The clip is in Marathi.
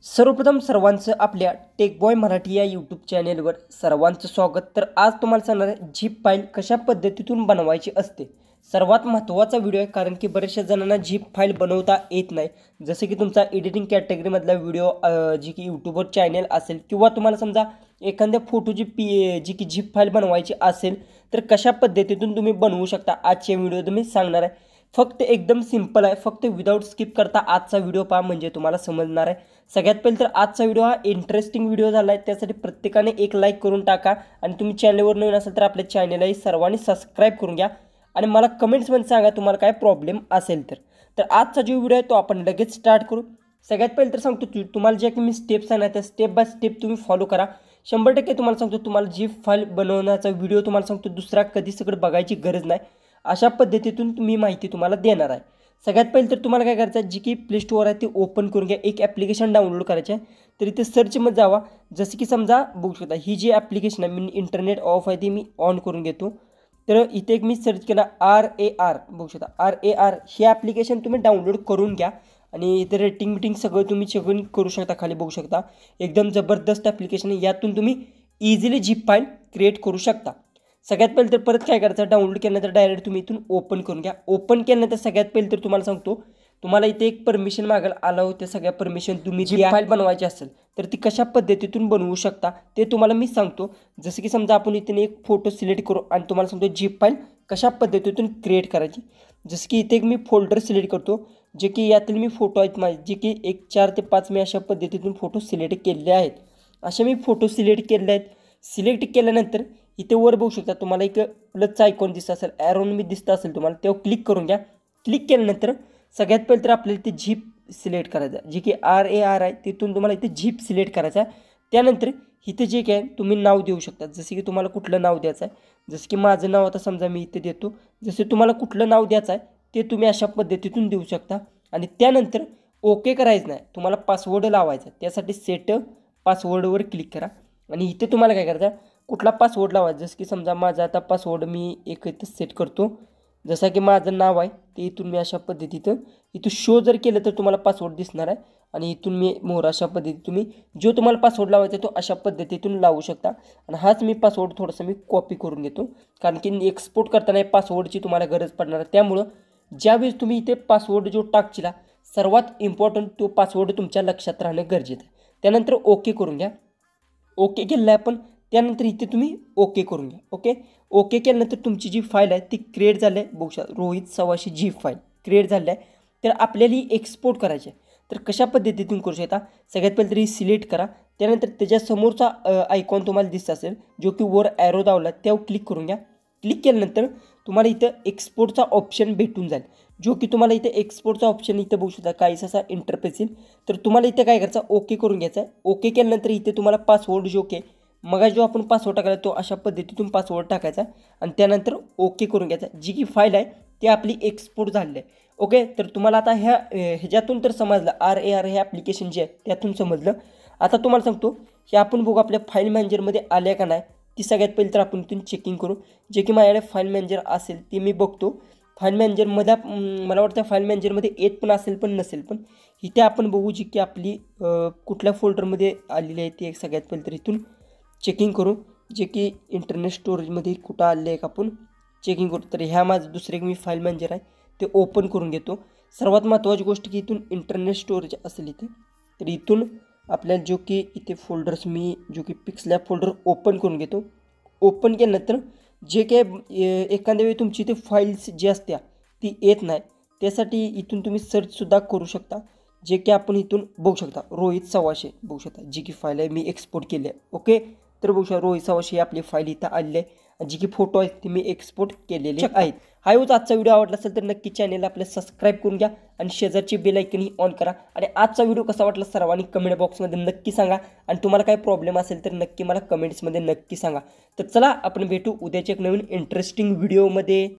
सर्वप्रथम सर्वांचं आपल्या टेकबॉय मराठी या यूट्यूब चॅनेलवर सर्वांचं स्वागत। तर आज तुम्हाला सांगणार आहे झिप फाईल कशा पद्धतीतून बनवायची असते। सर्वात महत्त्वाचा व्हिडिओ आहे, कारण की बऱ्याचशा जणांना झिप फाईल बनवता येत नाही। जसे की तुमचा एडिटिंग कॅटेगरीमधला व्हिडिओ जी की यूट्यूबवर चॅनल असेल, किंवा तुम्हाला समजा एखाद्या फोटोची जी की झिप फाईल बनवायची असेल, तर कशा पद्धतीतून तुम्ही बनवू शकता आजच्या व्हिडिओत मी सांगणार आहे। फक्त एकदम सिंपल आहे, फक्त विदाउट स्किप करता आजचा व्हिडिओ पहा म्हणजे तुम्हाला समजणार आहे। सगळ्यात पहिले तर आजचा व्हिडिओ हा इंटरेस्टिंग व्हिडिओ झाला आहे, त्यासाठी प्रत्येकाने एक लाईक करून टाका आणि तुम्ही चॅनलवर नवीन असाल तर आपल्या चॅनललाही सर्वांनी सबस्क्राईब करून घ्या आणि मला कमेंट्समध्ये सांगा तुम्हाला काय प्रॉब्लेम असेल तर। तर आजचा जो व्हिडिओ आहे तो आपण लगेच स्टार्ट करू। सगळ्यात पहिले तर सांगतो तुम्हाला जे की मी स्टेप्स सांगणार त्या स्टेप बाय स्टेप तुम्ही फॉलो करा। 100% तुम्हाला सांगतो तुम्हाला झिप फाईल बनवण्याचा व्हिडिओ तुम्हाला सांगतो दुसरा कधी सगळं बघायची गरज नाही। अशा पद्धतीतून मी माहिती तुम्हाला देणार आहे। सगळ्यात पहिले तर तुम्हाला काय करायचं आहे, जी की प्ले स्टोअर आहे ते ओपन करून घ्या। एक ॲप्लिकेशन डाउनलोड करायचे आहे, तर इथे सर्चमध्ये जावा। जसं की समजा बघू शकता ही जी ॲप्लिकेशन आहे, मी इंटरनेट ऑफ आहे ती मी ऑन करून घेतो। तर इथे एक मी सर्च केला RAR, बघू शकता RAR ही ॲप्लिकेशन तुम्ही डाउनलोड करून घ्या आणि इथे रेटिंग सगळं तुम्ही चेक करू शकता। खाली बघू शकता एकदम जबरदस्त ॲप्लिकेशन आहे, यातून तुम्ही इझिली झिप फाईल क्रिएट करू शकता। सगळ्यात पहिले तर परत काय करायचं, डाउनलोड केल्यानंतर डायरेक्ट तुम्ही इथून ओपन करून घ्या। ओपन केल्यानंतर सगळ्यात पहिले तर तुम्हाला सांगतो तुम्हाला इथे एक परमिशन मागेल, आला होते सगळ्या परमिशन तुम्ही जी फाईल बनवायची असेल तर ती कशा पद्धतीतून बनवू शकता ते तुम्हाला मी सांगतो। जसं की समजा आपण इथे एक फोटो सिलेक्ट करू आणि तुम्हाला सांगतो झिप फाईल कशा पद्धतीतून क्रिएट करायची। जसं की इथे एक मी फोल्डर सिलेक्ट करतो, जे की यातील मी फोटो आहेत माझे, जे की 1 4 ते 5 मी अशा पद्धतीतून फोटो सिलेक्ट केलेले आहेत। असे मी फोटो सिलेक्ट केलेले आहेत। सिलेक्ट केल्यानंतर इथे वर बघू शकता तुम्हाला एक प्लसचा आयकॉन दिसत असेल, ॲरोन मी दिसत असेल तुम्हाला, तेव्हा क्लिक करून घ्या। क्लिक केल्यानंतर सगळ्यात पहिले तर आपल्याला इथे झिप सिलेक्ट करायचं, जे की RAR आहे, तिथून तुम्हाला इथे झिप सिलेक्ट करायचा आहे। त्यानंतर इथे जे काय तुम्ही नाव देऊ शकता, जसे की तुम्हाला कुठलं नाव द्यायचं आहे। जसं की माझं नाव आता समजा मी इथे देतो, जसे तुम्हाला कुठलं नाव द्यायचं आहे ते तुम्ही अशा पद्धतीतून देऊ शकता। आणि त्यानंतर ओके करायचं नाही, तुम्हाला पासवर्ड लावायचा, त्यासाठी सेट पासवर्डवर क्लिक करा आणि इथे तुम्हाला काय करायचं कुठला पासवर्ड लावायचा। जसं की समजा माझा आता पासवर्ड मी एक इथं सेट करतो, जसा की माझं नाव आहे ते इथून मी अशा पद्धतीनं इथून शो जर केलं तर तुम्हाला पासवर्ड दिसणार आहे आणि इथून मी मोर अशा पद्धतीने तुम्ही जो तुम्हाला पासवर्ड लावायचा तो अशा पद्धतीतून लावू शकता। आणि हाच मी पासवर्ड थोडासा मी कॉपी करून घेतो, कारण की एक्सपोर्ट करताना पासवर्डची तुम्हाला गरज पडणार आहे। त्यामुळं ज्यावेळेस तुम्ही इथे पासवर्ड जो टाकचिला सर्वात इम्पॉर्टंट तो पासवर्ड तुमच्या लक्षात राहणं गरजेचं आहे। त्यानंतर ओके करून घ्या। ओके केलं आहे आपण, त्यानंतर इथे तुम्ही ओके करून घ्या। ओके केल्यानंतर तुमची जी फाईल आहे ती क्रिएट झाली आहे, बघू शकता रोहित सवाशी झिप फाईल क्रिएट झाली आहे। तर आपल्याला ही एक्सपोर्ट करायची आहे, तर कशा पद्धतीतून करू शकता, सगळ्यात पहिले तरी सिलेक्ट करा। त्यानंतर त्याच्यासमोरचा आयकॉन तुम्हाला दिसत असेल, जो की वर ॲरो दावला त्यावर क्लिक करून घ्या। क्लिक केल्यानंतर तुम्हाला इथं एक्सपोर्टचा ऑप्शन भेटून जाईल, जो की तुम्हाला इथे एक्सपोर्टचा ऑप्शन इथे बघू शकता काहीसा असा इंटरफेस येईल। तर तुम्हाला इथे काय करायचं, ओके करून घ्यायचं आहे। ओके केल्यानंतर इथे तुम्हाला पासवर्ड जो की मग जो आपण पासवर्ड टाकायला तो अशा पद्धतीतून पासवर्ड टाकायचा आणि त्यानंतर ओके करून घ्यायचा। जी की फाईल आहे ती आपली एक्सपोर्ट झालेली आहे। ओके, तर तुम्हाला आता ह्याच्यातून तर समजलं RAR हे ॲप्लिकेशन जे आहे त्यातून समजलं। आता तुम्हाला सांगतो हे आपण बघू आपल्या फाईल मॅनेजरमध्ये आल्या का नाही, ती सगळ्यात पहिले तर आपण इथून चेकिंग करू। जे की माझ्याकडे फाईल मॅनेजर असेल ती मी बघतो। फाईल मॅनेजरमध्ये मला वाटतं फाईल मॅनेजरमध्ये येत पण असेल पण नसेल, पण इथे आपण बघू जी की आपली कुठल्या फोल्डरमध्ये आलेली आहे ती सगळ्यात पहिले तर इथून चेकिंग करू, जे की इंटरनेट स्टोरेजमध्ये कुठं आले आहे का आपण चेकिंग करू। तर ह्या माझं दुसरे एक मी फाईल मॅनेजर आहे ते ओपन करून घेतो। सर्वात महत्त्वाची गोष्ट की इथून इंटरनेट स्टोरेज असेल इथे, तर इथून आपल्याला जो की इथे फोल्डर्स मी जो की पिक्सलॅब फोल्डर ओपन करून घेतो। ओपन केल्यानंतर जे काही एखाद्या वेळी तुमची इथे फाईल्स जी असत्या ती येत नाही, त्यासाठी इथून तुम्ही सर्चसुद्धा करू शकता। जे की आपण इथून बघू शकता रोहित सवाशे बघू शकता, जी की फाईल आहे मी एक्सपोर्ट केली आहे। ओके, तर बघू शकता रोहित सवाशे ही आपली फाईल इथं आलेली आहे, जी की फोटो आहेत ती मी एक्सपोर्ट केलेले आहेत। हा होता आजचा व्हिडिओ, आवडला असेल तर नक्की चॅनलला आपल्या सबस्क्राईब करून घ्या आणि शेजारची बेल आयकॉनही ऑन करा। आणि आजचा व्हिडिओ कसा वाटला सर्वांनी कमेंट बॉक्समध्ये नक्की सांगा आणि तुम्हाला काही प्रॉब्लेम असेल तर नक्की मला कमेंट्समध्ये नक्की सांगा। तर चला आपण भेटू उद्याच्या एक नवीन इंटरेस्टिंग व्हिडिओमध्ये।